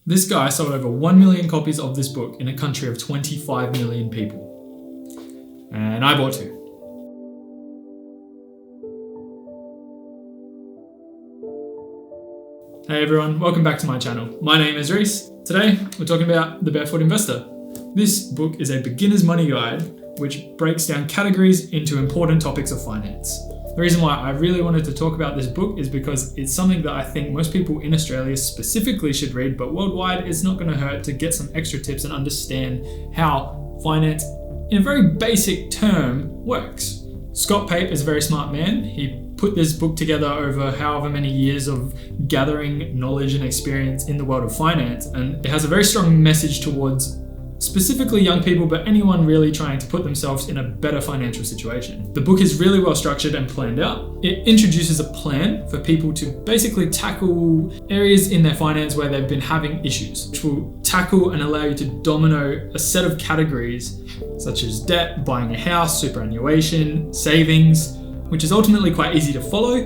This guy sold over 1 million copies of this book in a country of 25 million people. And I bought 2. Hey everyone, welcome back to my channel. My name is Reese. Today, we're talking about The Barefoot Investor. This book is a beginner's money guide which breaks down categories into important topics of finance. The reason why I really wanted to talk about this book is because it's something that I think most people in Australia specifically should read, but worldwide it's not going to hurt to get some extra tips and understand how finance, in a very basic term, works. Scott Pape is a very smart man. He put this book together over however many years of gathering knowledge and experience in the world of finance, and it has a very strong message towards specifically young people, but anyone really trying to put themselves in a better financial situation. The book is really well structured and planned out. It introduces a plan for people to basically tackle areas in their finance where they've been having issues, which will tackle and allow you to domino a set of categories such as debt, buying a house, superannuation, savings, which is ultimately quite easy to follow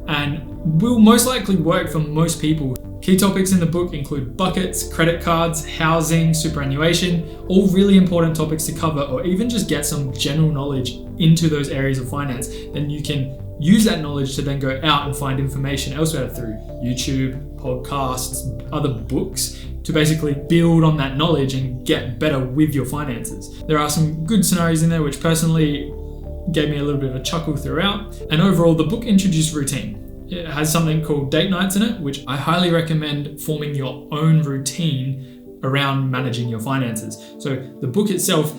and will most likely work for most people. Key topics in the book include buckets, credit cards, housing, superannuation, all really important topics to cover, or even just get some general knowledge into those areas of finance. Then you can use that knowledge to then go out and find information elsewhere through YouTube, podcasts, other books, to basically build on that knowledge and get better with your finances. There are some good scenarios in there which personally gave me a little bit of a chuckle throughout. And overall, the book introduced routine. It has something called date nights in it, which I highly recommend forming your own routine around managing your finances. So the book itself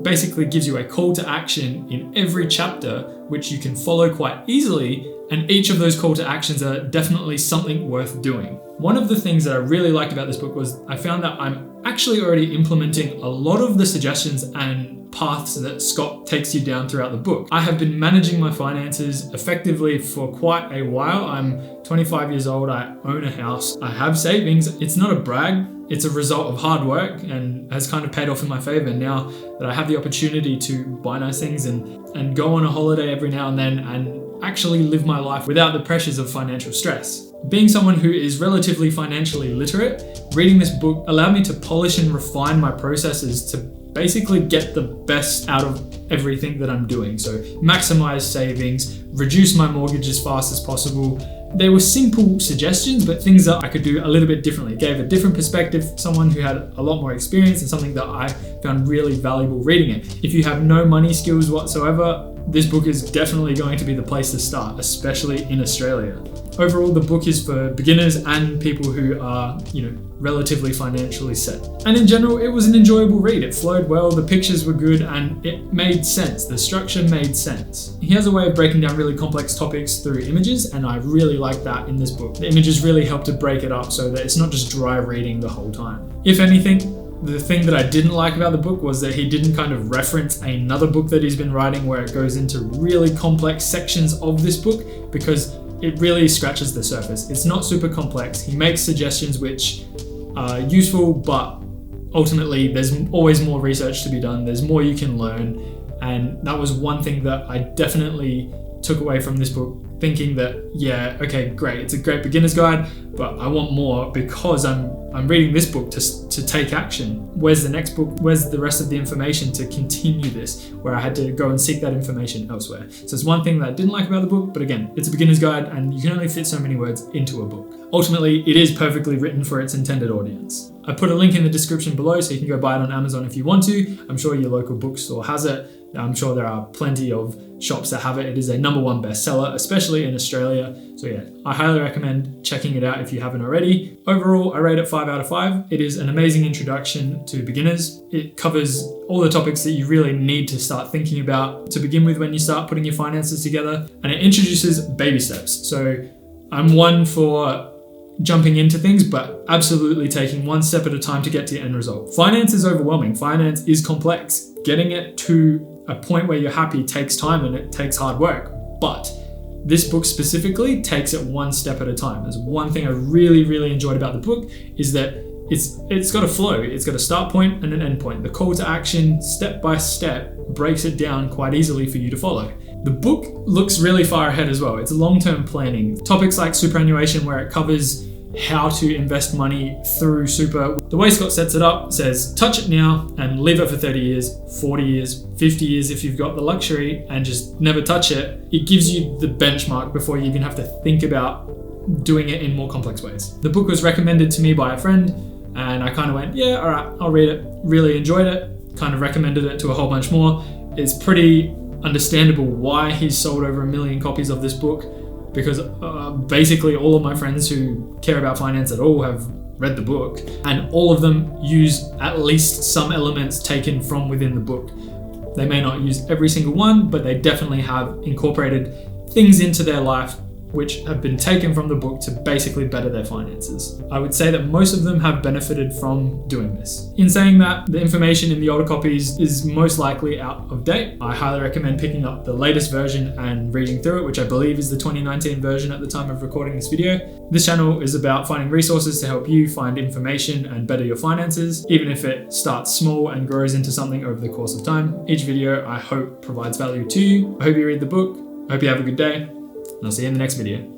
basically gives you a call to action in every chapter, which you can follow quite easily. And each of those call to actions are definitely something worth doing. One of the things that I really liked about this book was I found that I'm actually already implementing a lot of the suggestions and paths that Scott takes you down throughout the book. I have been managing my finances effectively for quite a while. I'm 25 years old, I own a house, I have savings. It's not a brag, it's a result of hard work and has kind of paid off in my favor now that I have the opportunity to buy nice things and go on a holiday every now and then and actually live my life without the pressures of financial stress. Being someone who is relatively financially literate, reading this book allowed me to polish and refine my processes to basically get the best out of everything that I'm doing. So maximize savings, reduce my mortgage as fast as possible. They were simple suggestions, but things that I could do a little bit differently. It gave a different perspective, someone who had a lot more experience, and something that I found really valuable reading it. If you have no money skills whatsoever, this book is definitely going to be the place to start, especially in Australia. Overall, the book is for beginners and people who are, relatively financially set. And in general, it was an enjoyable read. It flowed well, the pictures were good, and it made sense. The structure made sense. He has a way of breaking down really complex topics through images, and I really like that in this book. The images really help to break it up so that it's not just dry reading the whole time. If anything, the thing that I didn't like about the book was that he didn't kind of reference another book that he's been writing where it goes into really complex sections of this book, because it really scratches the surface. It's not super complex. He makes suggestions which are useful, but ultimately there's always more research to be done. There's more you can learn. And that was one thing that I definitely took away from this book, thinking that, yeah, okay, great, it's a great beginner's guide, but I want more because I'm reading this book to take action. Where's the next book? Where's the rest of the information to continue this, where I had to go and seek that information elsewhere? So it's one thing that I didn't like about the book, but again, it's a beginner's guide and you can only fit so many words into a book. Ultimately, it is perfectly written for its intended audience. I put a link in the description below so you can go buy it on Amazon if you want to. I'm sure your local bookstore has it. I'm sure there are plenty of shops that have it. It is a #1 bestseller, especially in Australia. So yeah, I highly recommend checking it out if you haven't already. Overall, I rate it 5 out of 5. It is an amazing introduction to beginners. It covers all the topics that you really need to start thinking about to begin with when you start putting your finances together. And it introduces baby steps. So I'm one for jumping into things, but absolutely taking one step at a time to get to your end result. Finance is overwhelming. Finance is complex. Getting it to a point where you're happy takes time and it takes hard work. But this book specifically takes it one step at a time. There's one thing I really, really enjoyed about the book is that it's got a flow. It's got a start point and an end point. The call to action, step by step, breaks it down quite easily for you to follow. The book looks really far ahead as well. It's long-term planning. Topics like superannuation, where it covers how to invest money through super. The way Scott sets it up says touch it now and leave it for 30 years, 40 years, 50 years if you've got the luxury, and just never touch it. It gives you the benchmark before you even have to think about doing it in more complex ways. The book was recommended to me by a friend and I kind of went, yeah, all right, I'll read it. Really enjoyed it, kind of recommended it to a whole bunch more. It's pretty understandable why he's sold over 1 million copies of this book, because basically all of my friends who care about finance at all have read the book, and all of them use at least some elements taken from within the book. They may not use every single one, but they definitely have incorporated things into their life which have been taken from the book to basically better their finances. I would say that most of them have benefited from doing this. In saying that, the information in the older copies is most likely out of date. I highly recommend picking up the latest version and reading through it, which I believe is the 2019 version at the time of recording this video. This channel is about finding resources to help you find information and better your finances, even if it starts small and grows into something over the course of time. Each video, I hope, provides value to you. I hope you read the book. I hope you have a good day. And I'll see you in the next video.